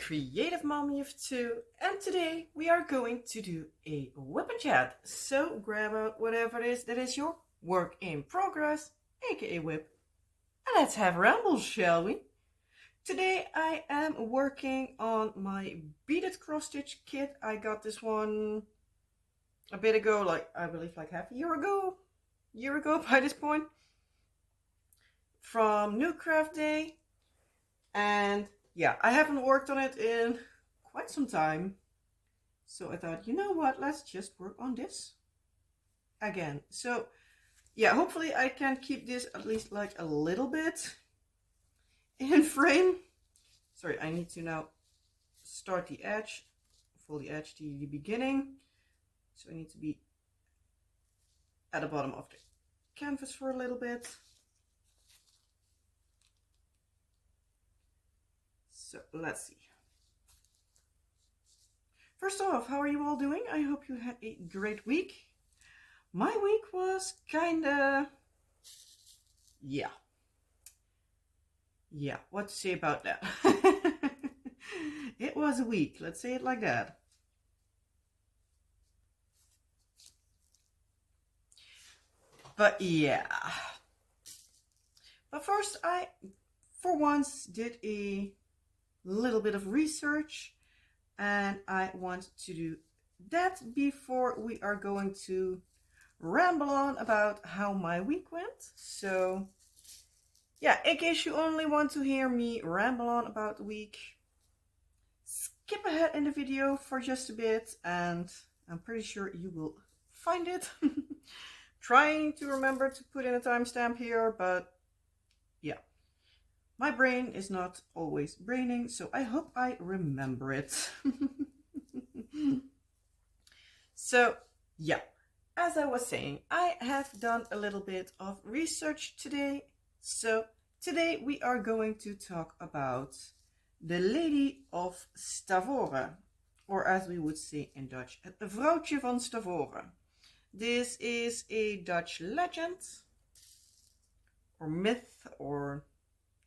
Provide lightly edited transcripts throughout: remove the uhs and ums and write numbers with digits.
creative mommy of two, and today we are going to do a WIP and Chat. So grab out whatever it is that is your work in progress, aka WIP, and let's have rambles, shall we? Today I am working on my beaded cross stitch kit. I got this one a bit ago, I believe like half a year ago by this point, from New Craft Day. And yeah, I haven't worked on it in quite some time. So I thought, you know what, let's just work on this again. So yeah, hopefully I can keep this at least like a little bit in frame. Sorry, I need to now start the edge, fold the edge to the beginning. So I need to be at the bottom of the canvas for a little bit. So let's see. First off, how are you all doing? I hope you had a great week. My week was kinda... Yeah, what to say about that? It was a week, let's say it like that. But yeah. But first, I, for once, did a little bit of research, and I want to do that before we are going to ramble on about how my week went. So yeah, in case you only want to hear me ramble on about the week, skip ahead in the video for just a bit and I'm pretty sure you will find it. Trying to remember to put in a timestamp here, but yeah, my brain is not always braining, so I hope I remember it. So yeah, as I was saying, I have done a little bit of research today. So today we are going to talk about the Lady of Stavoren, or as we would say in Dutch, het vrouwtje van Stavoren. This is a Dutch legend, or myth, or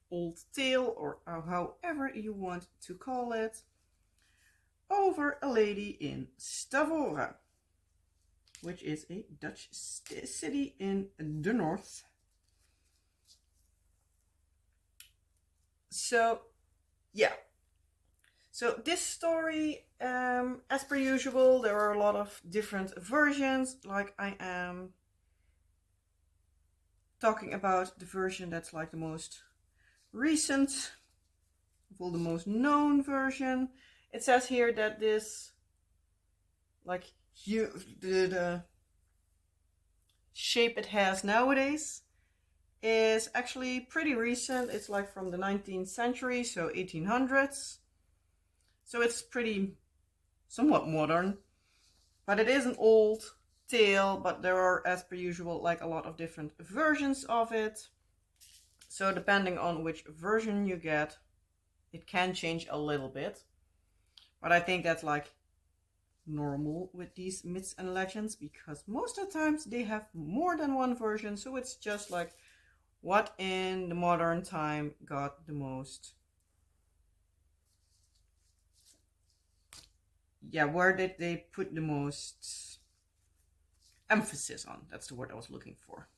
old tale, or however you want to call it, over a lady in Stavoren, which is a Dutch city in the north. So yeah, so this story, as per usual, there are a lot of different versions. Like, I am talking about the version that's like the most recent, well, the most known version. It says here that this, like, the shape it has nowadays is actually pretty recent. It's like from the 19th century, so 1800s. So it's pretty, somewhat modern, but it is an old tale, but there are, as per usual, like a lot of different versions of it. So depending on which version you get, it can change a little bit. But I think that's like normal with these myths and legends, because most of the times they have more than one version. So it's just like what in the modern time got the most, yeah, where did they put the most emphasis on? That's the word I was looking for.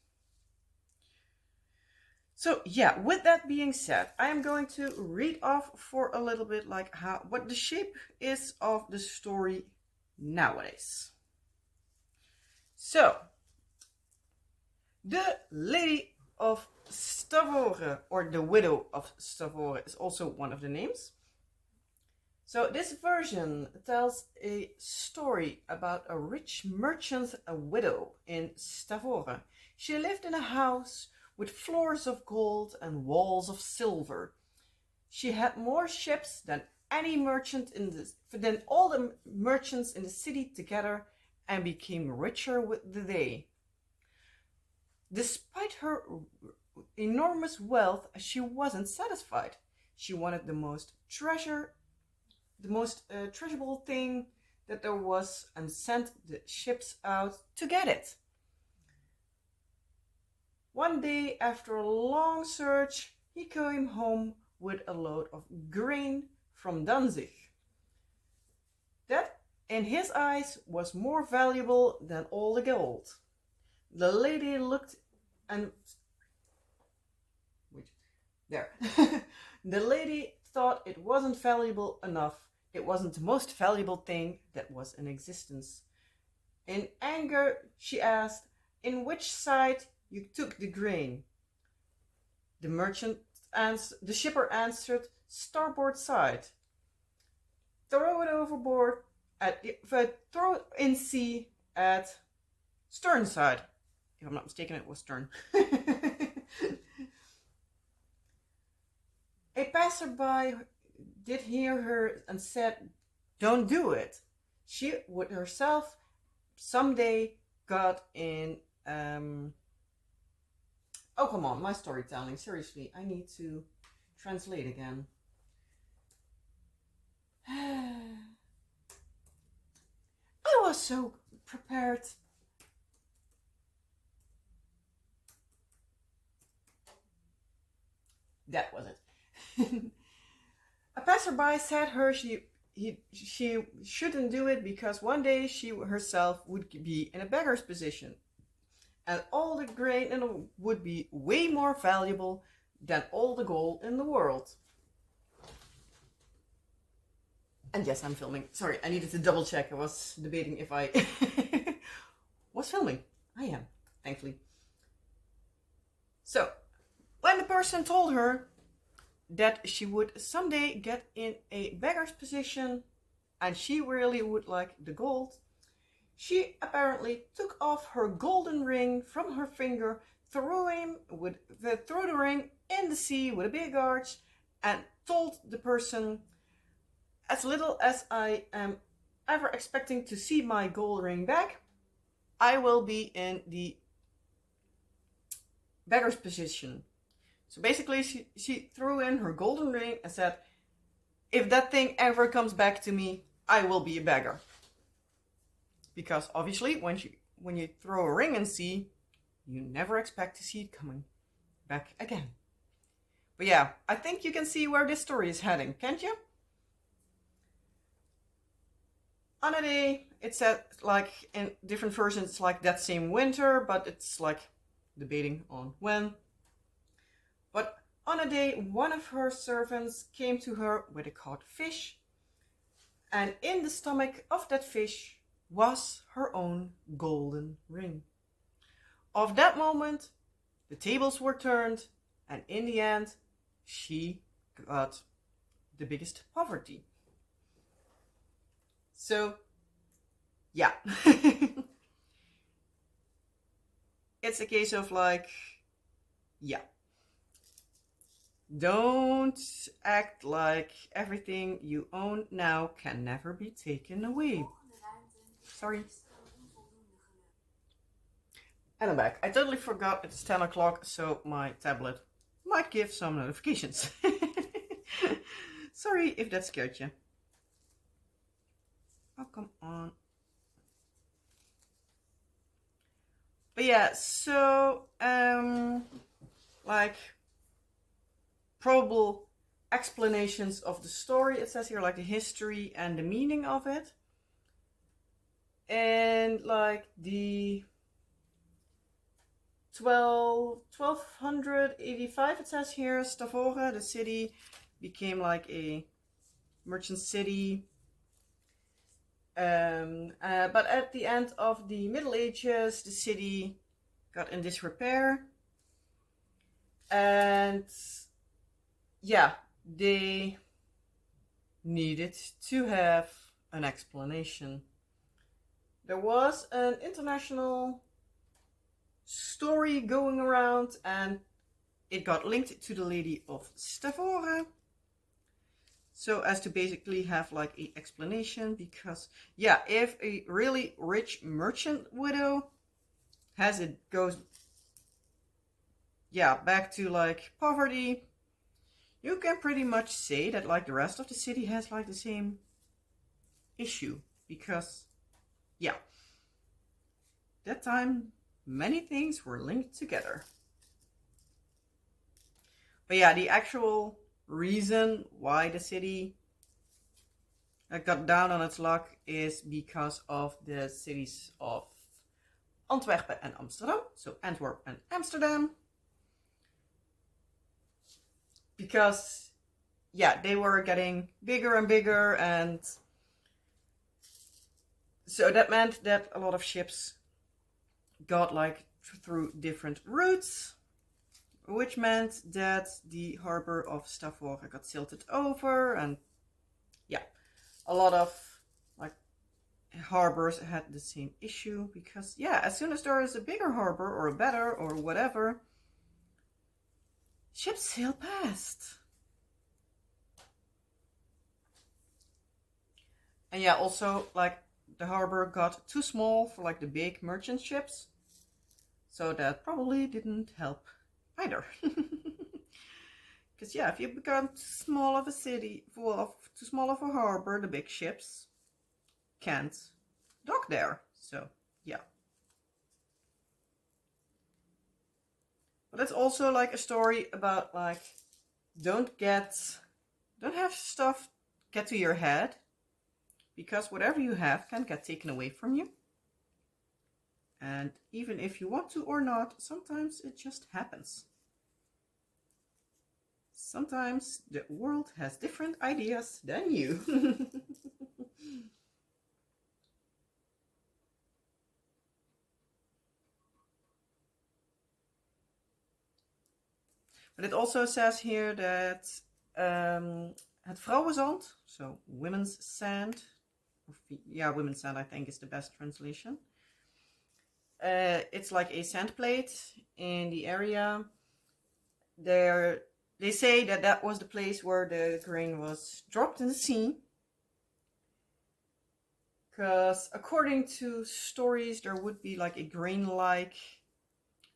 So yeah, with that being said, I am going to read off for a little bit like what the shape is of the story nowadays. So, the Lady of Stavoren, or the Widow of Stavoren, is also one of the names. So this version tells a story about a rich merchant's widow in Stavoren. She lived in a house with floors of gold and walls of silver. She had more ships than any merchant than all the merchants in the city together, and became richer with the day. Despite her enormous wealth, she wasn't satisfied. She wanted the most treasurable thing that there was, and sent the ships out to get it. One day, after a long search, he came home with a load of grain from Danzig. That, in his eyes, was more valuable than all the gold. The lady looked and... Wait, there. The lady thought it wasn't valuable enough. It wasn't the most valuable thing that was in existence. In anger, she asked, "In which side you took the grain?" The shipper answered, "Starboard side." "Throw it overboard throw it in sea at stern side." If I'm not mistaken, it was stern. A passerby did hear her and said, "Don't do it." She would herself someday got in... Oh, come on, my storytelling. Seriously, I need to translate again. I was so prepared. That was it. A passerby said her she shouldn't do it because one day she herself would be in a beggar's position, and all the grain would be way more valuable than all the gold in the world. And yes, I'm filming. Sorry, I needed to double check. I was debating if I was filming. I am, thankfully. So, when the person told her that she would someday get in a beggar's position and she really would like the gold, she apparently took off her golden ring from her finger, threw the ring in the sea with a big arch, and told the person, "As little as I am ever expecting to see my gold ring back, I will be in the beggar's position." So basically she threw in her golden ring and said, "If that thing ever comes back to me, I will be a beggar." Because obviously when you throw a ring in sea, you never expect to see it coming back again. But yeah, I think you can see where this story is heading, can't you? On a day, it said, like, in different versions, like that same winter, but it's like debating on when. But on a day, one of her servants came to her with a caught fish, and in the stomach of that fish was her own golden ring. Of that moment, the tables were turned, and in the end, she got the biggest poverty. So, yeah. It's a case of like, yeah. Don't act like everything you own now can never be taken away. Sorry. And I'm back. I totally forgot it's 10 o'clock, so my tablet might give some notifications. Sorry if that scared you. Oh, come on. But yeah, so, like, probable explanations of the story, it says here, like the history and the meaning of it. And like the 1285, it says here, Stavoren, the city, became like a merchant city. But at the end of the Middle Ages, the city got in disrepair. And yeah, they needed to have an explanation. There was an international story going around, and it got linked to the Lady of Stavoren. So as to basically have like an explanation, because yeah, if a really rich merchant widow goes back to like poverty, you can pretty much say that like the rest of the city has like the same issue, because yeah, that time many things were linked together. But yeah, the actual reason why the city got down on its luck is because of the cities of Antwerpen and Amsterdam. So Antwerp and Amsterdam. Because, yeah, they were getting bigger and bigger, and so that meant that a lot of ships got like through different routes, which meant that the harbor of Stavoren got silted over, and yeah, a lot of like harbors had the same issue because, yeah, as soon as there is a bigger harbor or a better or whatever, ships sail past. And yeah, also like the harbor got too small for like the big merchant ships, so that probably didn't help either. Because yeah, if you become too small of a city, too small of a harbor, the big ships can't dock there. So yeah. But it's also like a story about like don't have stuff get to your head, because whatever you have can get taken away from you. And even if you want to or not, sometimes it just happens. Sometimes the world has different ideas than you. But it also says here that het vrouwenzand, so women's sand, yeah, women's sand I think is the best translation. It's like a sand plate in the area. They say that that was the place where the grain was dropped in the sea. Because according to stories, there would be like a grain-like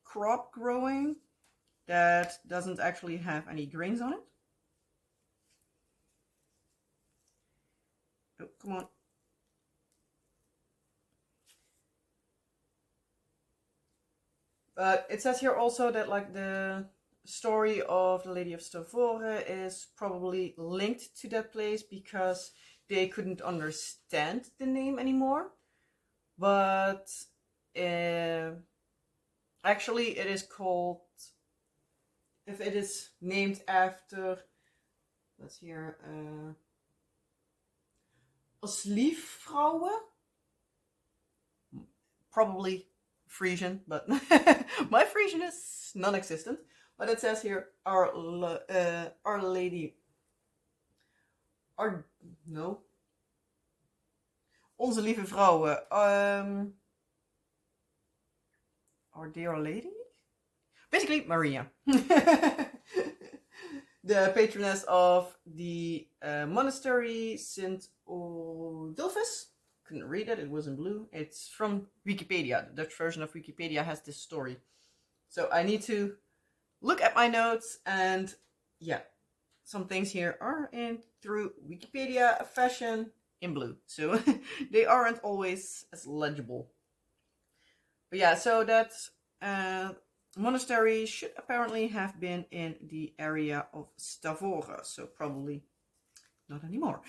crop growing that doesn't actually have any grains on it. Oh, come on. But it says here also that like the story of the Lady of Stavoren is probably linked to that place because they couldn't understand the name anymore. But actually it is called, if it is named after, let's hear, als liefvrouwen, probably Frisian, but my Frisian is non-existent. But it says here, Our Lady, Onze Lieve Vrouwen, Our Dear Lady? Basically, Maria. The patroness of the monastery St. Odulfus. Couldn't read it, it was in blue. It's from Wikipedia. The Dutch version of Wikipedia has this story. So I need to look at my notes, and yeah, some things here are in through Wikipedia fashion in blue. So they aren't always as legible. But yeah, so that monastery should apparently have been in the area of Stavoren. So probably not anymore.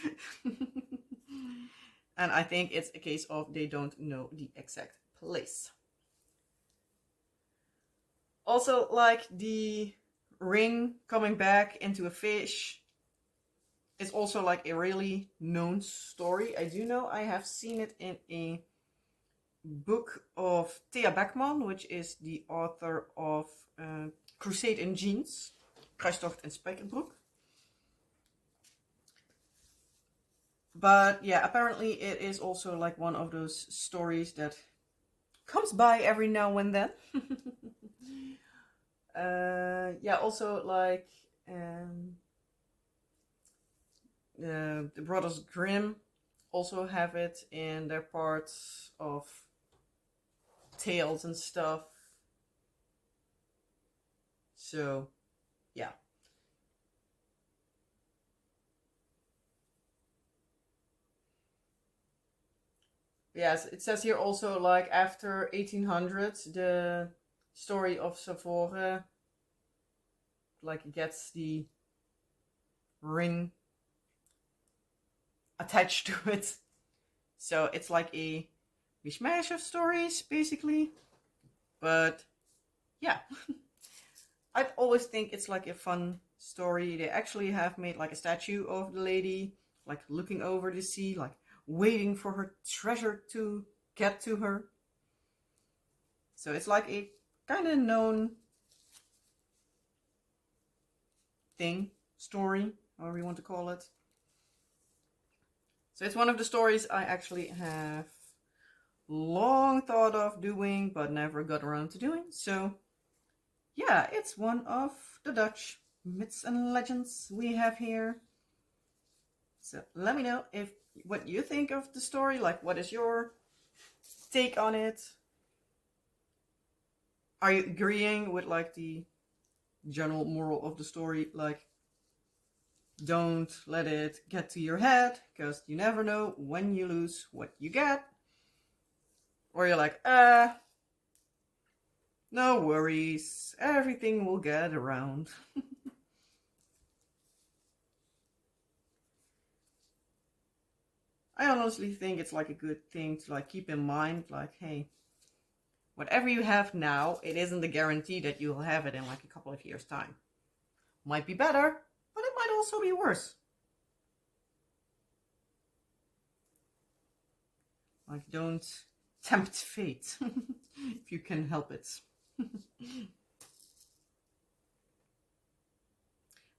And I think it's a case of they don't know the exact place. Also, like the ring coming back into a fish is also like a really known story. I do know I have seen it in a book of Thea Beckman, which is the author of Crusade in Jeans, Kruistocht in Spijkerbroek. But yeah, apparently it is also like one of those stories that comes by every now and then. Yeah, also like the Brothers Grimm also have it in their parts of tales and stuff. So yeah. Yes, it says here also like after 1800 the story of Stavoren like gets the ring attached to it. So it's like a mishmash of stories, basically. But yeah, I always think it's like a fun story. They actually have made like a statue of the lady, like looking over the sea, like waiting for her treasure to get to her. So it's like a kind of known thing, story, however you want to call it. So it's one of the stories I actually have long thought of doing, but never got around to doing. So yeah, it's one of the Dutch myths and legends we have here. So let me know if what you think of the story, like what is your take on it? Are you agreeing with like the general moral of the story, like don't let it get to your head, because you never know when you lose what you get? Or you're like, no worries, everything will get around. I honestly think it's like a good thing to like keep in mind, like, hey, whatever you have now, it isn't a guarantee that you'll have it in like a couple of years' time. Might be better, but it might also be worse. Like, don't tempt fate if you can help it. But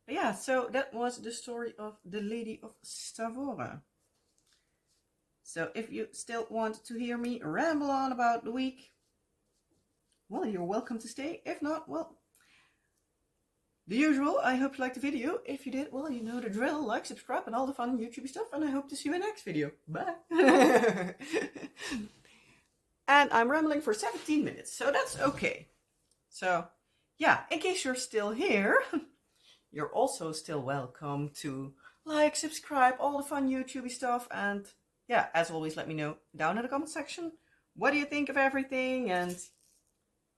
yeah, so that was the story of the Lady of Stavoren. So if you still want to hear me ramble on about the week, well, you're welcome to stay. If not, well, the usual. I hope you liked the video. If you did, well, you know the drill. Like, subscribe, and all the fun YouTube stuff. And I hope to see you in the next video. Bye. And I'm rambling for 17 minutes, so that's okay. So, yeah, in case you're still here, you're also still welcome to like, subscribe, all the fun YouTube stuff. And yeah, as always, let me know down in the comment section. What do you think of everything? And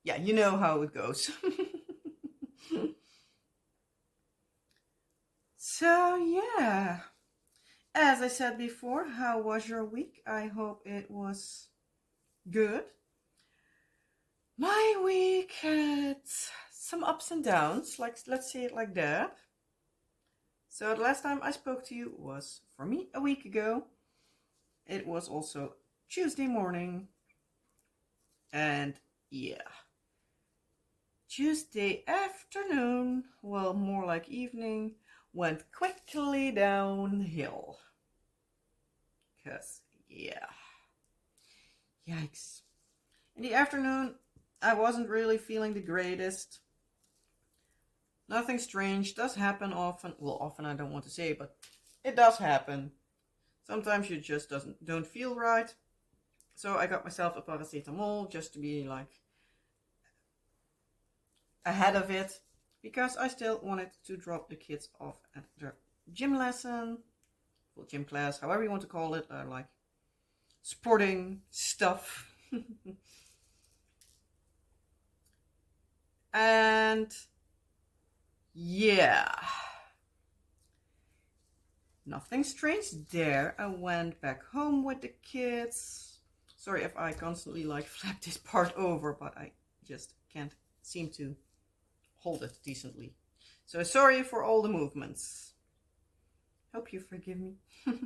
yeah, you know how it goes. So yeah, as I said before, how was your week? I hope it was good. My week had some ups and downs, like, let's say it like that. So the last time I spoke to you was, for me, a week ago. It was also Tuesday morning. And yeah, Tuesday afternoon, well, more like evening, went quickly downhill. Because, yeah, yikes. In the afternoon, I wasn't really feeling the greatest. Nothing strange, does happen often. Well, often I don't want to say, but it does happen. Sometimes you just don't feel right. So I got myself a paracetamol just to be like ahead of it, because I still wanted to drop the kids off at their gym lesson, well, gym class, however you want to call it, like sporting stuff. And yeah, nothing strange there. I went back home with the kids. Sorry if I constantly like flap this part over, but I just can't seem to hold it decently. So sorry for all the movements. Hope you forgive me. And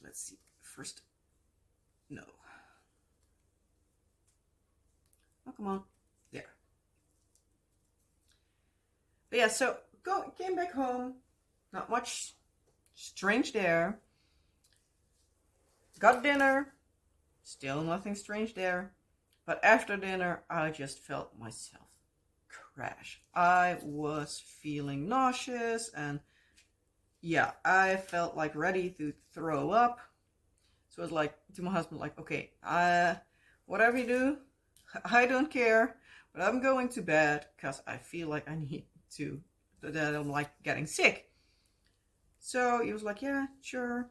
let's see. First, no. Oh, come on. There. But yeah, so came back home. Not much strange there. Got dinner. Still nothing strange there. But after dinner, I just felt myself crash. I was feeling nauseous, and yeah, I felt like ready to throw up. So I was like to my husband, like, okay, whatever you do, I don't care, but I'm going to bed because I feel like I need to, that I'm like getting sick. So he was like, yeah, sure.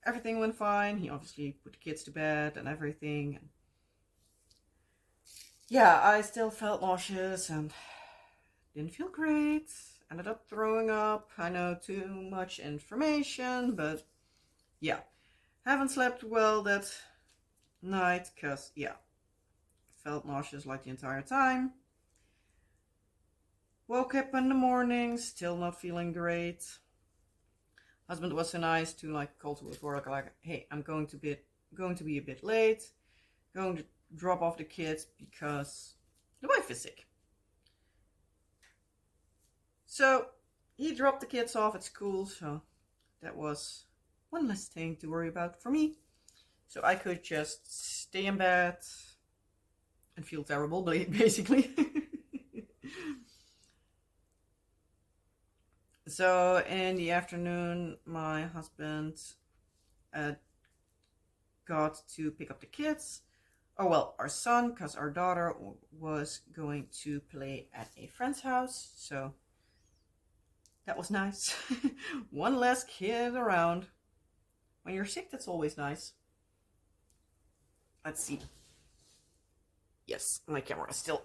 Everything went fine. He obviously put the kids to bed and everything. Yeah, I still felt nauseous, and didn't feel great. Ended up throwing up. I know, too much information, but yeah. Haven't slept well that night because, yeah, felt nauseous like the entire time. Woke up in the morning, still not feeling great. Husband was so nice to like call to his work, like, hey, I'm going to be a bit late. Going to drop off the kids because the wife is sick. So he dropped the kids off at school, so that was one less thing to worry about for me. So I could just stay in bed and feel terrible, basically. So in the afternoon, my husband got to pick up the kids. Oh well, our son, because our daughter was going to play at a friend's house. So that was nice. One less kid around. When you're sick, that's always nice. Let's see. Yes, my camera is still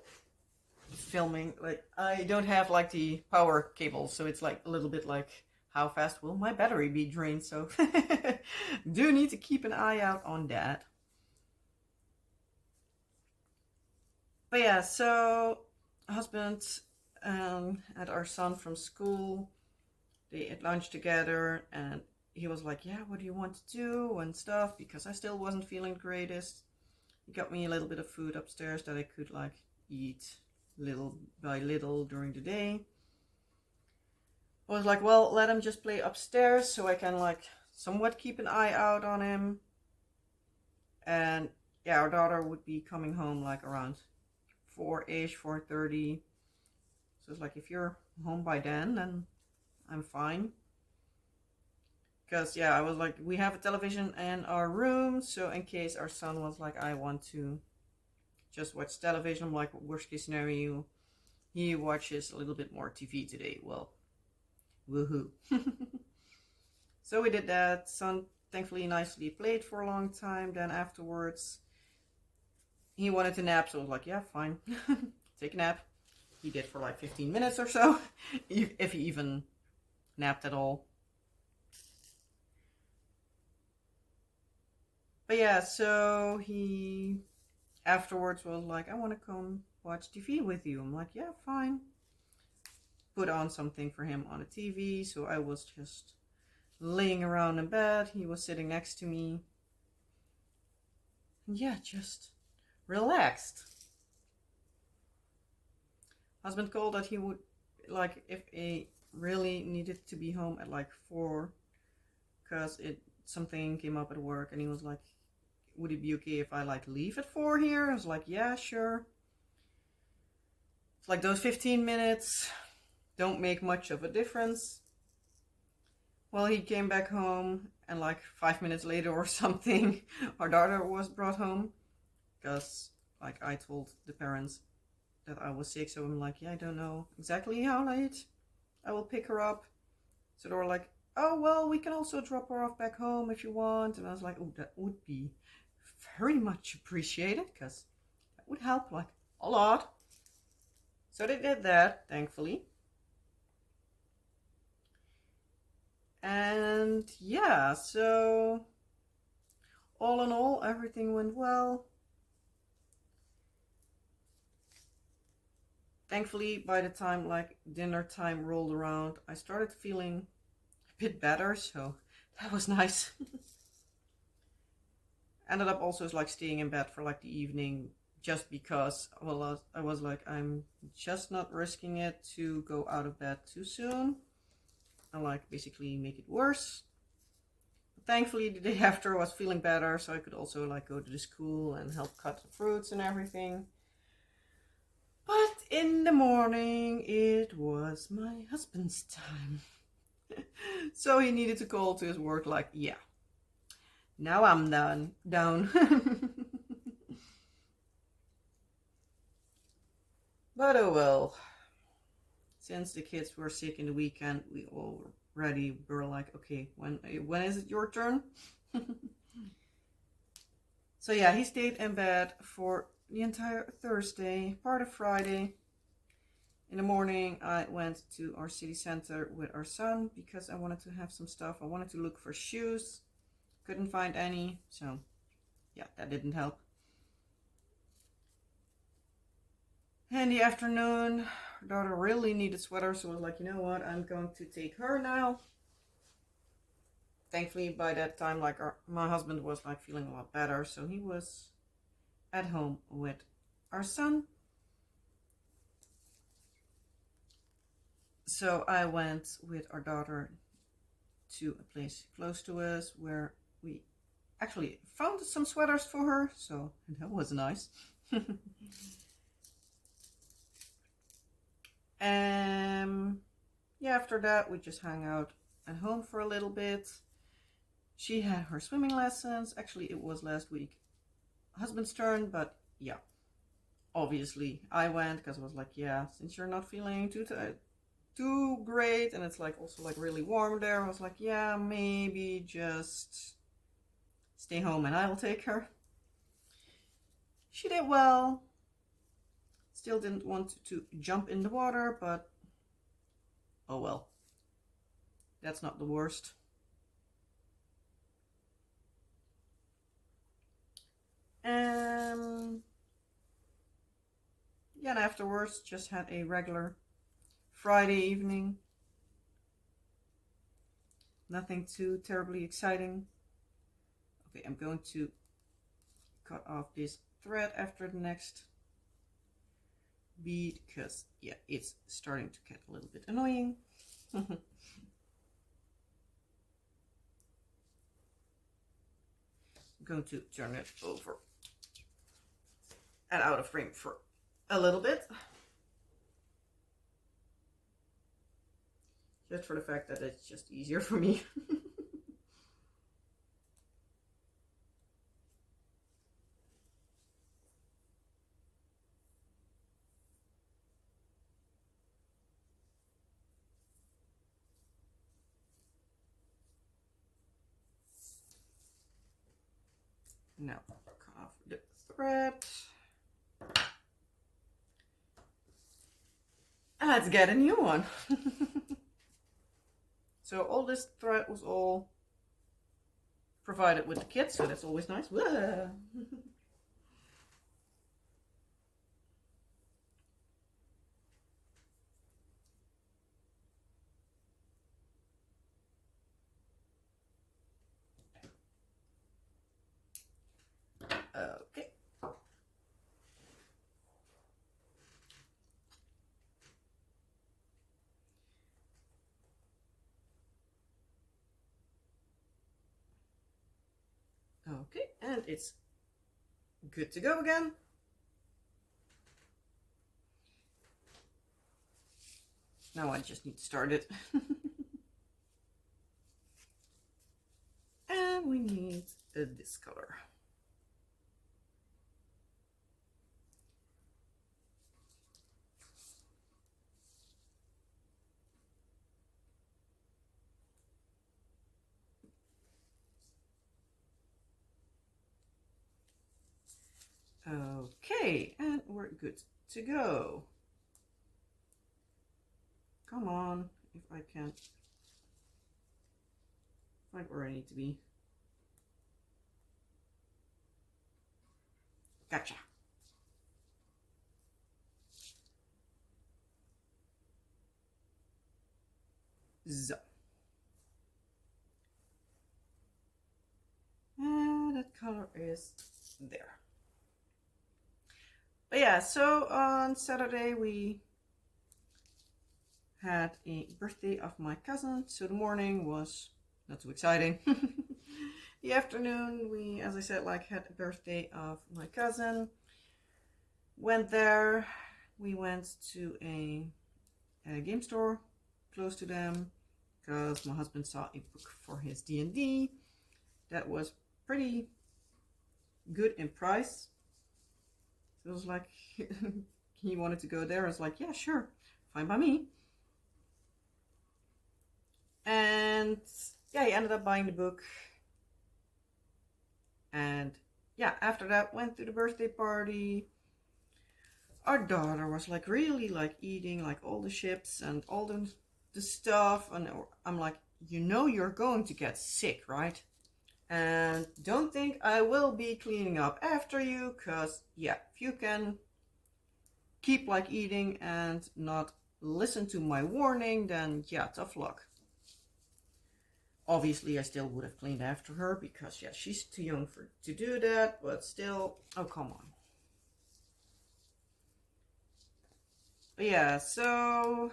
filming. Like, I don't have like the power cable, so it's like a little bit like, how fast will my battery be drained? So do need to keep an eye out on that. But yeah, so husband and our son from school, they had lunch together, and he was like, yeah, what do you want to do and stuff, because I still wasn't feeling the greatest. He got me a little bit of food upstairs that I could like eat little by little during the day. I was like, well, let him just play upstairs so I can like somewhat keep an eye out on him. And yeah, our daughter would be coming home like around 4-ish, 4:30. So it's like, if you're home by then I'm fine. Because yeah, I was like, we have a television in our room, so in case our son was like, I want to just watch television, I'm like, worst case scenario, he watches a little bit more TV today. Well, woohoo. So we did that. Son thankfully nicely played for a long time. Then afterwards, he wanted to nap, so I was like, yeah, fine. Take a nap. He did for like 15 minutes or so, if he even napped at all. But yeah, so he afterwards was like, I want to come watch TV with you. I'm like, yeah, fine. Put on something for him on the TV, so I was just laying around in bed. He was sitting next to me. And yeah, just relaxed. Husband called that he would, like, if he really needed to be home at like 4, because something came up at work, and he was like, would it be okay if I like leave at 4 here? I was like, yeah, sure. It's like those 15 minutes don't make much of a difference. Well, he came back home, and like 5 minutes later or something, our daughter was brought home, because like I told the parents that I was sick, so I'm like, yeah, I don't know exactly how late I will pick her up. So they were like, oh, well, we can also drop her off back home if you want. And I was like, oh, that would be very much appreciated, because that would help like a lot. So they did that, thankfully. And yeah, so all in all, everything went well. Thankfully, by the time like dinner time rolled around, I started feeling a bit better, so that was nice. Ended up also like staying in bed for like the evening, just because, well, I was like, I'm just not risking it to go out of bed too soon and like basically make it worse. But thankfully the day after I was feeling better, so I could also like go to the school and help cut the fruits and everything. But in the morning it was my husband's time. So he needed to call to his work like, yeah, now I'm down. But oh well. Since the kids were sick in the weekend, we already were like, okay, when is it your turn? So yeah, he stayed in bed for the entire Thursday, part of Friday. In the morning, I went to our city center with our son because I wanted to have some stuff. I wanted to look for shoes. Couldn't find any, so yeah, that didn't help. In the afternoon, our daughter really needed sweaters, so I was like, you know what, I'm going to take her now. Thankfully, by that time, like my husband was like feeling a lot better, so he was at home with our son. So I went with our daughter to a place close to us where we actually found some sweaters for her, so that was nice. Yeah, after that we just hung out at home for a little bit. She had her swimming lessons. Actually, it was last week husband's turn, but yeah, obviously I went because I was like, yeah, since you're not feeling too great, and it's like also like really warm there, I was like, yeah, maybe just stay home and I'll take her. She did well. Still didn't want to jump in the water, but oh well. That's not the worst. Yeah, and afterwards just had a regular Friday evening. Nothing too terribly exciting. Okay, I'm going to cut off this thread after the next bead because yeah, it's starting to get a little bit annoying. I'm going to turn it over and out of frame for a little bit. Just for the fact that it's just easier for me. Now, cut off the thread. And let's get a new one. So all this thread was all provided with the kit, so that's always nice. Okay. Okay, and it's good to go again. Now I just need to start it. And we need this color. Okay, and we're good to go. Come on, if I can find where I need to be. Gotcha. So. And that color is there. But yeah, so on Saturday we had a birthday of my cousin, so the morning was not too exciting. The afternoon we, as I said, like had a birthday of my cousin. Went there. We went to a game store close to them because my husband saw a book for his D&D that was pretty good in price. So it was like he wanted to go there. I was like, yeah, sure, fine by me. And yeah, he ended up buying the book. And yeah, after that, went to the birthday party. our daughter was like really like eating like all the chips and all the stuff, and I'm like, you know, you're going to get sick, right? And don't think I will be cleaning up after you, because yeah, if you can keep like eating and not listen to my warning, then yeah, tough luck. Obviously I still would have cleaned after her, because yeah, she's too young to do that, but still, oh come on. But yeah, so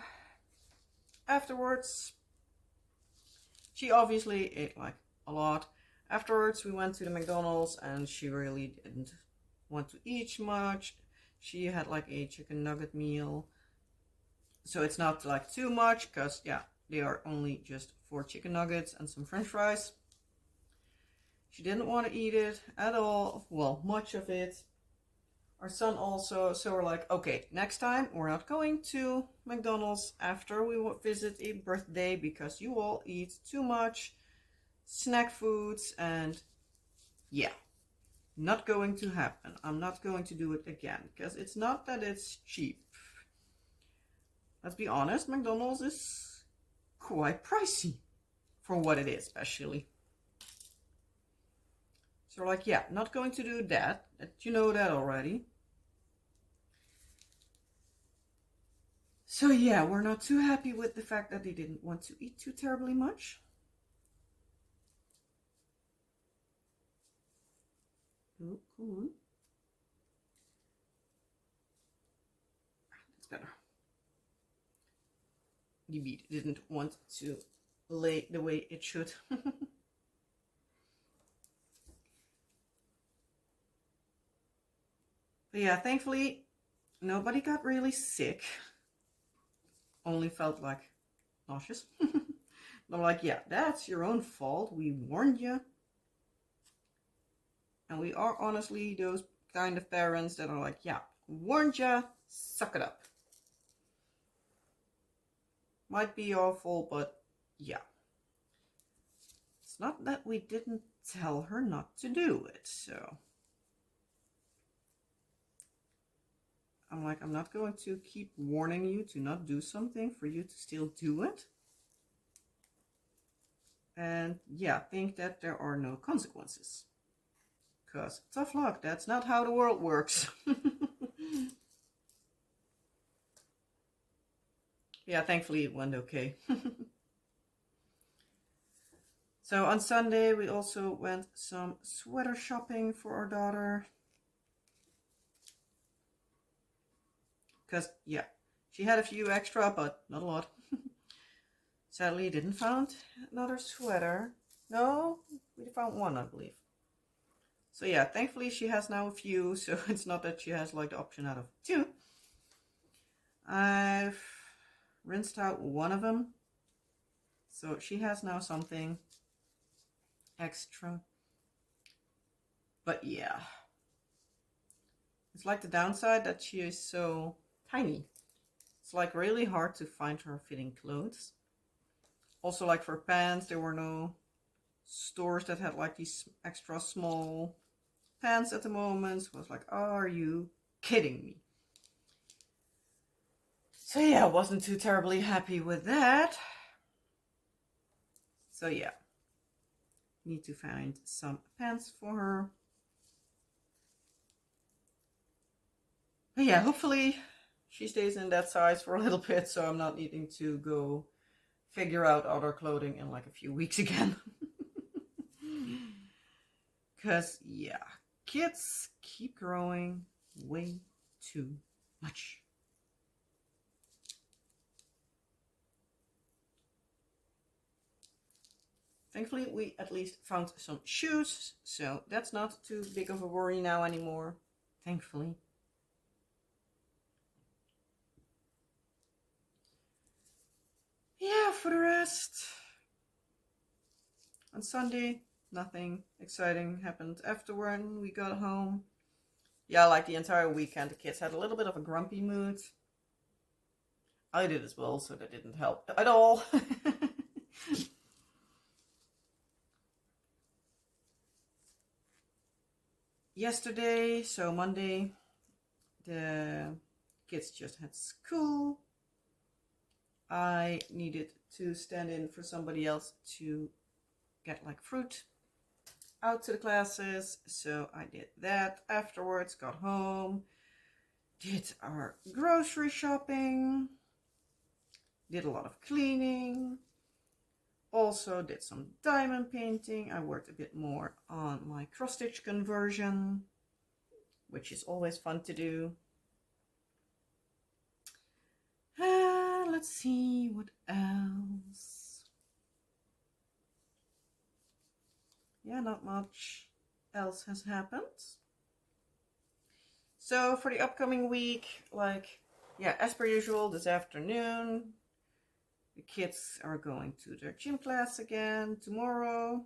afterwards she obviously ate like a lot. Afterwards we went to the McDonald's, and she really didn't want to eat much. She had like a chicken nugget meal, so it's not like too much, because yeah, they are only just 4 chicken nuggets and some french fries. She didn't want to eat it at all, well, much of it. Our son also, so we're like, okay, next time we're not going to McDonald's after we visit a birthday, because you all eat too much snack foods, and yeah, not going to happen. I'm not going to do it again, because it's not that it's cheap. Let's be honest, McDonald's is quite pricey for what it is, especially. So we're like, yeah, not going to do that. You know that already. So yeah, we're not too happy with the fact that they didn't want to eat too terribly much. Oh, come on. That's better. The bead didn't want to lay the way it should. But yeah, thankfully, nobody got really sick. Only felt like nauseous. I'm like, yeah, that's your own fault. We warned you. And we are honestly those kind of parents that are like, yeah, warned ya, suck it up. Might be awful, but yeah. It's not that we didn't tell her not to do it, so. I'm like, I'm not going to keep warning you to not do something for you to still do it. And yeah, think that there are no consequences. Because tough luck, that's not how the world works. Yeah, thankfully it went okay. So on Sunday we also went some sweater shopping for our daughter. Because yeah, she had a few extra, but not a lot. Sadly didn't find another sweater. No, we found one, I believe. So yeah, thankfully she has now a few, so it's not that she has like the option out of 2. I've rinsed out one of them, so she has now something extra. But yeah, it's like the downside that she is so tiny. It's like really hard to find her fitting clothes. Also, like for pants, there were no stores that had like these extra small pants at the moment. So I was like, are you kidding me? So yeah, I wasn't too terribly happy with that. So yeah, need to find some pants for her. But yeah, hopefully she stays in that size for a little bit, so I'm not needing to go figure out other clothing in like a few weeks again. Because yeah, kids keep growing way too much. Thankfully, we at least found some shoes, so that's not too big of a worry now anymore. Thankfully. Yeah, for the rest, on Sunday, nothing exciting happened after when we got home. Yeah, like the entire weekend, the kids had a little bit of a grumpy mood. I did as well, so that didn't help at all. Yesterday, so Monday, the kids just had school, I needed to stand in for somebody else to get like fruit out to the classes. So I did that afterwards, got home, did our grocery shopping, did a lot of cleaning, also did some diamond painting. I worked a bit more on my cross stitch conversion, which is always fun to do. Let's see what else. Yeah, not much else has happened. So for the upcoming week, like, yeah, as per usual, this afternoon, the kids are going to their gym class again tomorrow.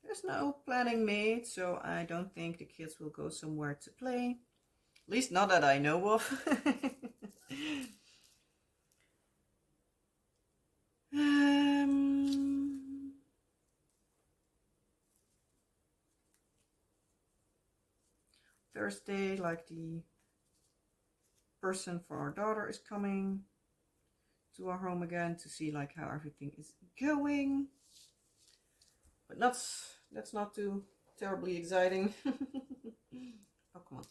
There's no planning made, so I don't think the kids will go somewhere to play. At least not that I know of. Thursday, like the person for our daughter is coming to our home again to see like how everything is going. But that's not too terribly exciting. Oh, come on.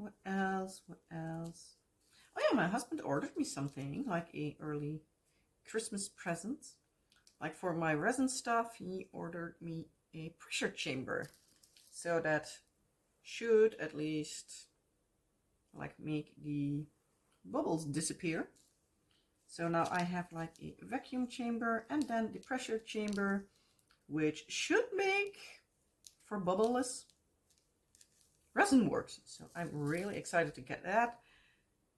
What else? What else? Oh yeah, my husband ordered me something, like a early Christmas present. Like for my resin stuff, he ordered me a pressure chamber. So that should at least like make the bubbles disappear. So now I have like a vacuum chamber and then the pressure chamber, which should make for bubbleless resin works. So I'm really excited to get that.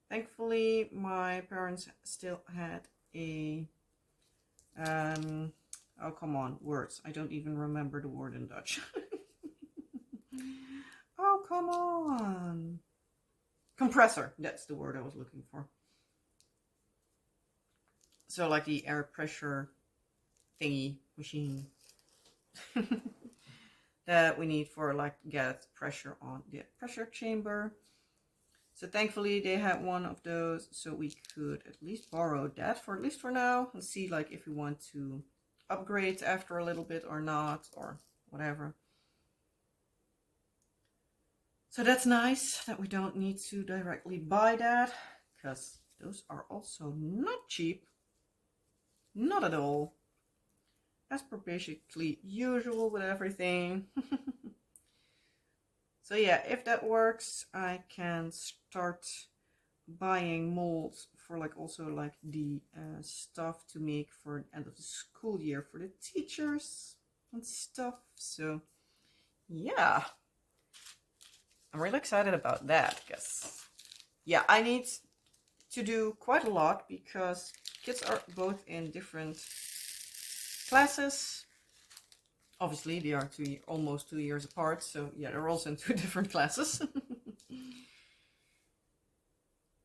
Thankfully, my parents still had a oh come on, words. I don't even remember the word in Dutch. Oh come on. Compressor, that's the word I was looking for. So like the air pressure thingy machine that we need for like get pressure on the pressure chamber. So thankfully they had one of those, so we could at least borrow that for at least for now and see like if we want to upgrade after a little bit or not or whatever. So that's nice that we don't need to directly buy that, because those are also not cheap. Not at all. As per basically usual with everything. So yeah, if that works, I can start buying molds for like also like the stuff to make for the end of the school year for the teachers and stuff. So yeah, I'm really excited about that, because yeah, I need to do quite a lot because kids are both in different classes. Obviously, they are almost 2 years apart, so yeah, they're also in 2 different classes.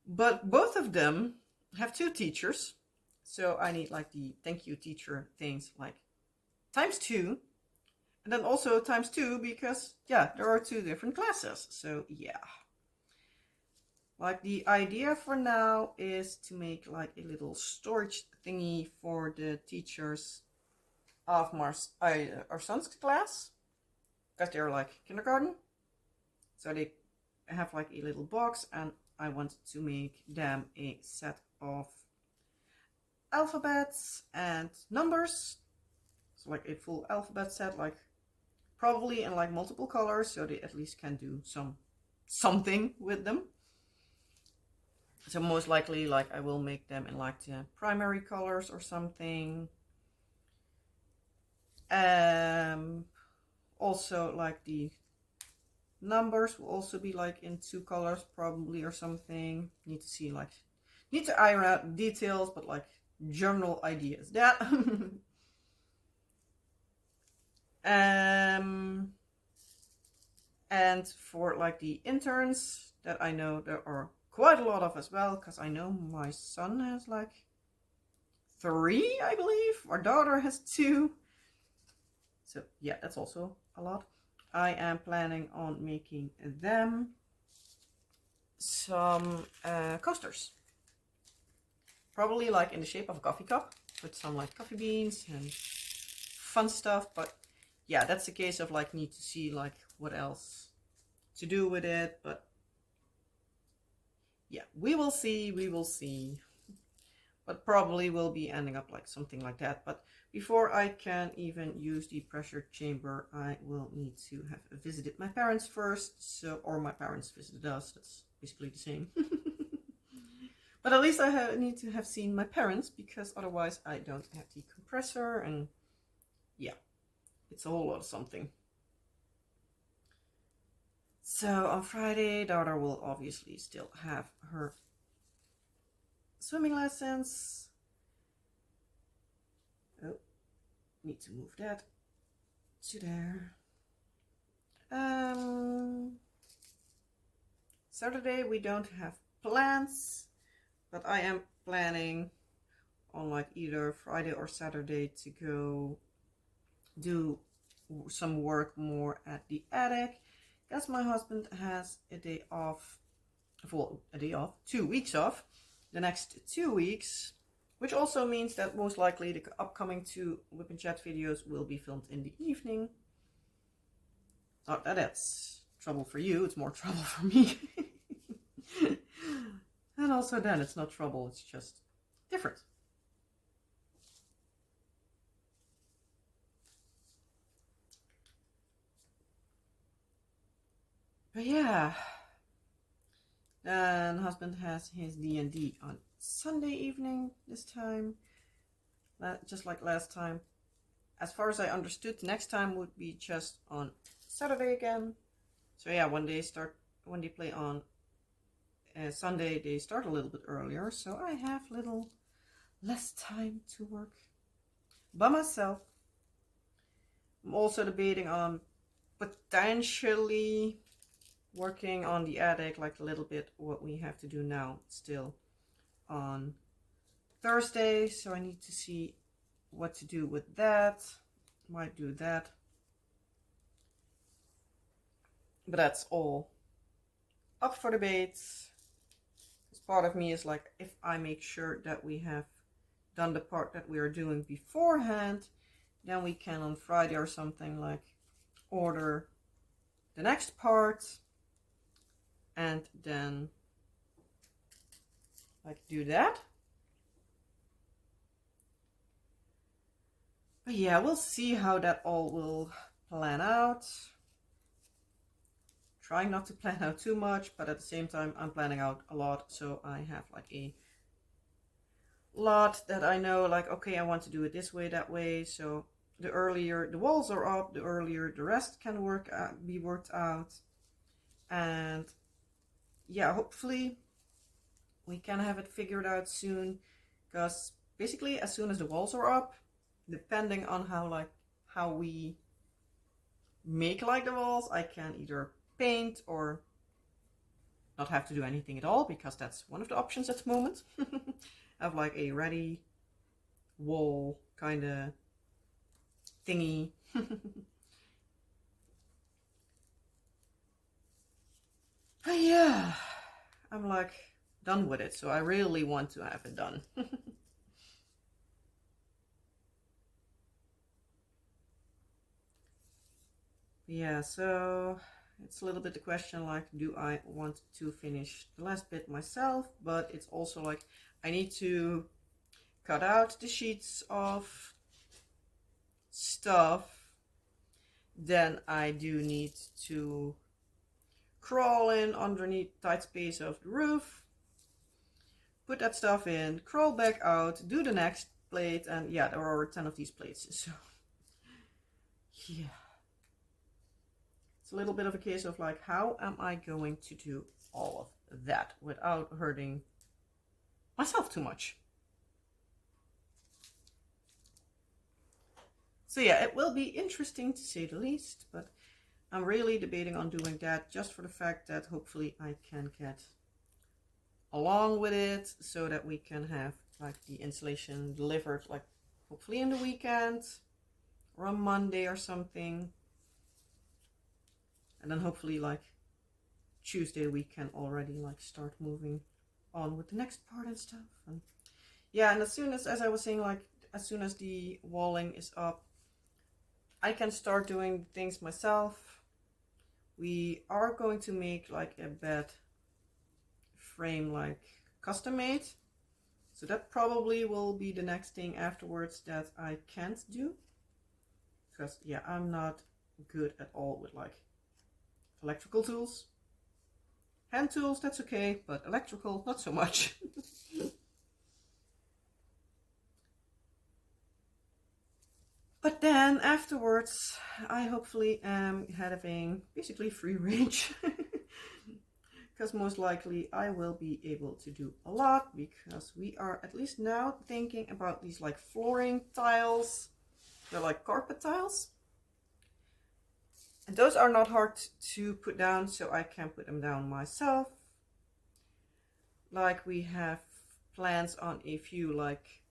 But both of them have 2 teachers, so I need like the thank you teacher things like ×2, and then also ×2 because yeah, there are 2 different classes. So yeah, like the idea for now is to make like a little storage thingy for the teachers of our son's class, because they're like kindergarten, so they have like a little box, and I want to make them a set of alphabets and numbers, so like a full alphabet set, like probably in like multiple colors, so they at least can do something with them. So most likely like I will make them in like the primary colors or something. Also like the numbers will also be like in 2 colors probably or something. Need to iron out details, but like general ideas. That and for like the interns that I know there are quite a lot of as well, because I know my son has like 3, I believe. Our daughter has 2. So yeah, that's also a lot. I am planning on making them some coasters. Probably like in the shape of a coffee cup with some like coffee beans and fun stuff. But yeah, that's a case of like need to see like what else to do with it. But yeah, we will see, we will see. But probably will be ending up like something like that. But before I can even use the pressure chamber, I will need to have visited my parents first. So, or my parents visited us. That's basically the same. But at least I need to have seen my parents, because otherwise I don't have the compressor, and yeah, it's a whole lot of something. So on Friday, daughter will obviously still have her swimming lessons. Oh, need to move that to there. Saturday we don't have plans, but I am planning on like either Friday or Saturday to go do some work more at the attic, because my husband has a day off, well, a day off, 2 weeks off, the next 2 weeks, which also means that most likely the upcoming 2 WIP and Chat videos will be filmed in the evening. Not that that's trouble for you, it's more trouble for me. And also then it's not trouble, it's just different. But yeah, then husband has his D&D on Sunday evening this time, just like last time. As far as I understood, the next time would be just on Saturday again. So yeah, when they play on Sunday, they start a little bit earlier, so I have little less time to work by myself. I'm also debating on potentially working on the attic, like a little bit what we have to do now still on Thursday, so I need to see what to do with that. Might do that, but that's all up for debate. Part of me is like, if I make sure that we have done the part that we are doing beforehand, then we can on Friday or something like order the next part and then like do that. But yeah, we'll see how that all will plan out. Trying not to plan out too much, but at the same time I'm planning out a lot, so I have like a lot that I know, like, okay, I want to do it this way, that way. So the earlier the walls are up, the earlier the rest can be worked out. And yeah, hopefully we can have it figured out soon, because basically as soon as the walls are up, depending on how we make like the walls, I can either paint or not have to do anything at all, because that's one of the options at the moment. Have like a ready wall kind of thingy. But yeah, I'm like done with it, so I really want to have it done. Yeah, so it's a little bit the question, like, do I want to finish the last bit myself? But it's also like, I need to cut out the sheets of stuff. Then I do need to crawl in underneath tight space of the roof, put that stuff in, crawl back out, do the next plate, and yeah, there are 10 of these plates, so yeah. It's a little bit of a case of like, how am I going to do all of that without hurting myself too much? So yeah, it will be interesting to say the least, but I'm really debating on doing that just for the fact that hopefully I can get along with it, so that we can have like the installation delivered like hopefully in the weekend or a Monday or something. And then hopefully like Tuesday we can already like start moving on with the next part and stuff. And yeah, and as soon as I was saying, like as soon as the walling is up, I can start doing things myself. We are going to make like a bed frame, like custom made. So that probably will be the next thing afterwards that I can't do. Because yeah, I'm not good at all with like electrical tools. Hand tools, that's okay, but electrical, not so much. But then afterwards, I hopefully am having basically free range. Because most likely I will be able to do a lot, because we are at least now thinking about these like flooring tiles. They're like carpet tiles. And those are not hard to put down, so I can put them down myself. Like we have plans on a few like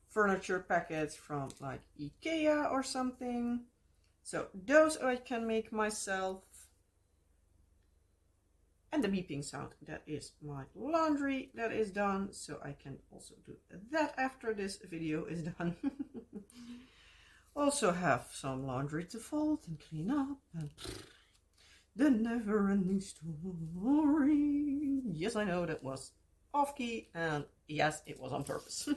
furniture packets from like IKEA or something. So those I can make myself. And the beeping sound, that is my laundry that is done. So I can also do that after this video is done. Also have some laundry to fold and clean up. And the never-ending story. Yes, I know that was off key, and yes, it was on purpose.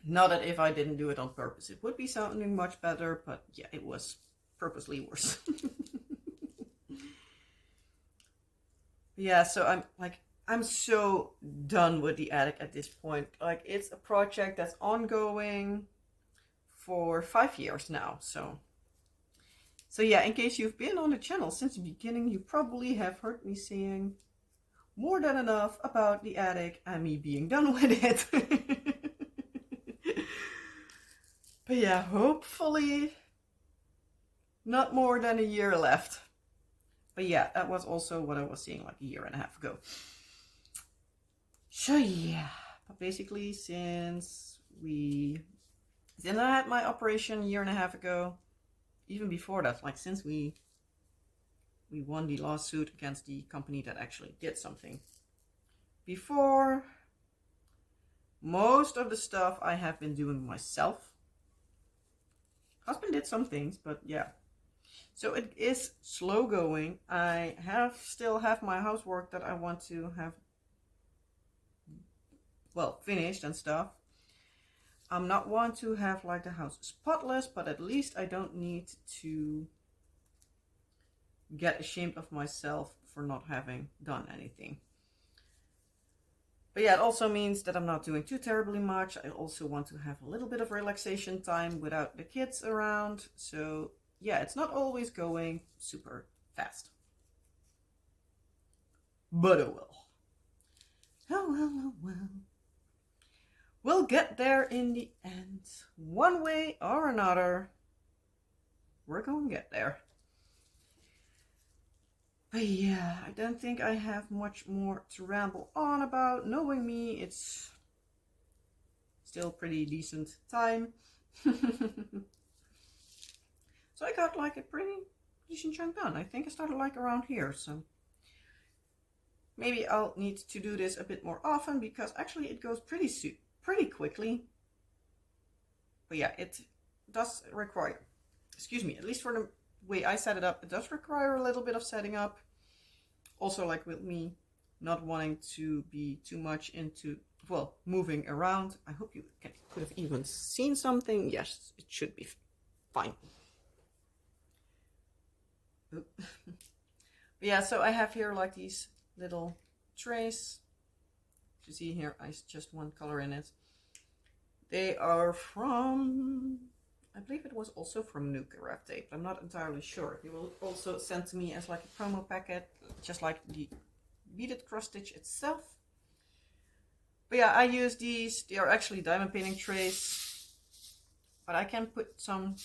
Not that if I didn't do it on purpose, it would be sounding much better, but yeah, it was purposely worse. Yeah, so I'm so done with the attic at this point. Like, it's a project that's ongoing for 5 years now. So yeah, in case you've been on the channel since the beginning, you probably have heard me saying more than enough about the attic and me being done with it. But yeah, hopefully not more than a year left. But yeah, that was also what I was saying like a year and a half ago. So yeah, but basically since I had my operation a year and a half ago, even before that, like since we won the lawsuit against the company that actually did something. Before, most of the stuff I have been doing myself. Husband did some things, but yeah. So it is slow going. I still have my housework that I want to have, well, finished and stuff. I'm not one to have like the house spotless, but at least I don't need to get ashamed of myself for not having done anything. But yeah, it also means that I'm not doing too terribly much. I also want to have a little bit of relaxation time without the kids around. So yeah, it's not always going super fast. But oh well. Oh well, oh well. We'll get there in the end. One way or another, we're going to get there. But yeah, I don't think I have much more to ramble on about. Knowing me, it's still pretty decent time. So I got like a pretty decent chunk done. I think I started like around here, so maybe I'll need to do this a bit more often, because actually it goes pretty quickly. But yeah, it does require, excuse me, at least for the way I set it up, it does require a little bit of setting up. Also, like with me not wanting to be too much into, well, moving around. I hope you could have even seen something. Yes, it should be fine. But yeah, so I have here like these little trays. You see here, I just one color in it. They are from, I believe it was also from Nuke Wrap Tape. I'm not entirely sure. They will also send to me as like a promo packet, just like the beaded cross stitch itself. But yeah, I use these. They are actually diamond painting trays, but I can put some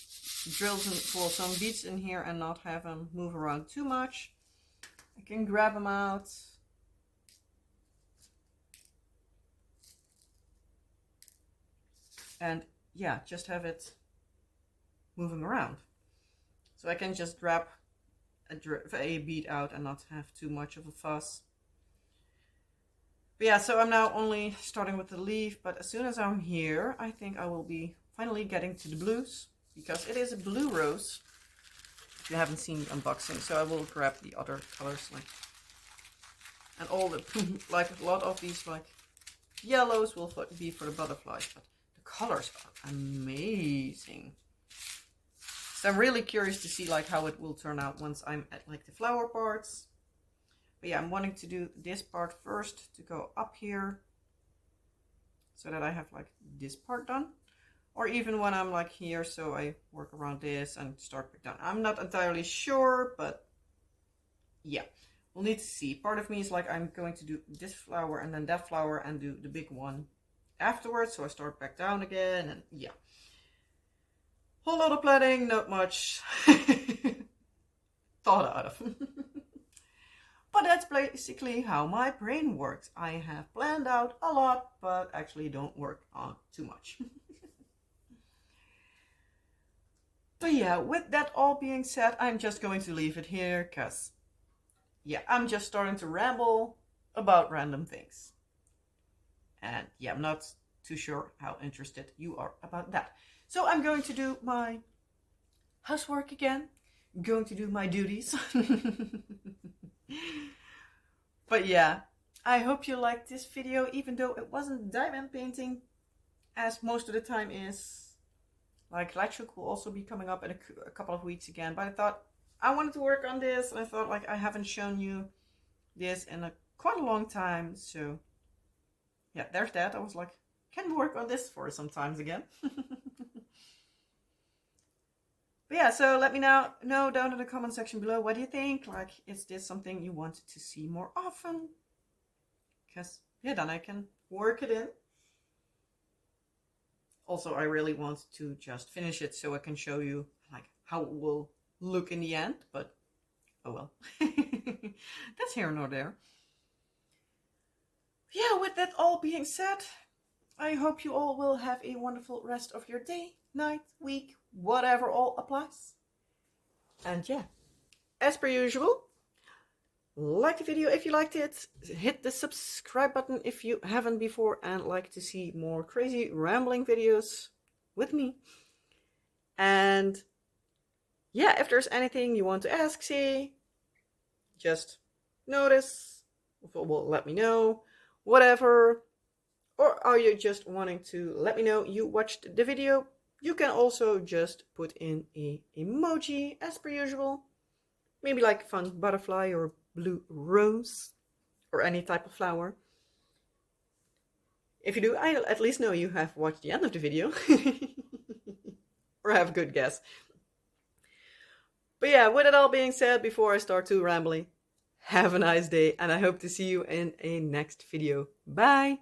drills and well, some beads in here and not have them move around too much. I can grab them out. and yeah, just have it moving around. So I can just drop a bead out and not have too much of a fuss. But yeah, so I'm now only starting with the leaf, but as soon as I'm here, I think I will be finally getting to the blues, because it is a blue rose, if you haven't seen the unboxing. So I will grab the other colors, like, and all the, like a lot of these like yellows will be for the butterflies, but the colors are amazing. So I'm really curious to see like how it will turn out once I'm at like the flower parts. But yeah, I'm wanting to do this part first to go up here, so that I have like this part done. Or even when I'm like here, so I work around this and start back down. I'm not entirely sure, but yeah, we'll need to see. Part of me is like, I'm going to do this flower and then that flower and do the big one afterwards. So I start back down again, and yeah. Whole lot of planning, not much thought out of. But that's basically how my brain works. I have planned out a lot, but actually don't work on too much. But yeah, with that all being said, I'm just going to leave it here, because yeah, I'm just starting to ramble about random things. And yeah, I'm not too sure how interested you are about that. So I'm going to do my housework again. I'm going to do my duties. But yeah, I hope you liked this video, even though it wasn't diamond painting as most of the time is. Like Lightshook will also be coming up in a couple of weeks again, but I thought I wanted to work on this, and I thought like I haven't shown you this in quite a long time, so yeah, there's that. I was like, can work on this for some times again. But yeah, so let me now know down in the comment section below, what do you think? Like, is this something you want to see more often? Because yeah, then I can work it in. Also, I really want to just finish it so I can show you like how it will look in the end, but oh well. That's here nor there. Yeah, with that all being said, I hope you all will have a wonderful rest of your day, night, week, whatever all applies. And yeah, as per usual, like the video if you liked it, hit the subscribe button if you haven't before and like to see more crazy rambling videos with me. And yeah, if there's anything you want to ask, say, just notice, well, let me know, whatever. Or are you just wanting to let me know you watched the video? You can also just put in a emoji as per usual. Maybe like a fun butterfly or blue rose or any type of flower. If you do, I'll at least know you have watched the end of the video. Or have a good guess. But yeah, with it all being said, before I start too rambling, have a nice day, and I hope to see you in a next video. Bye!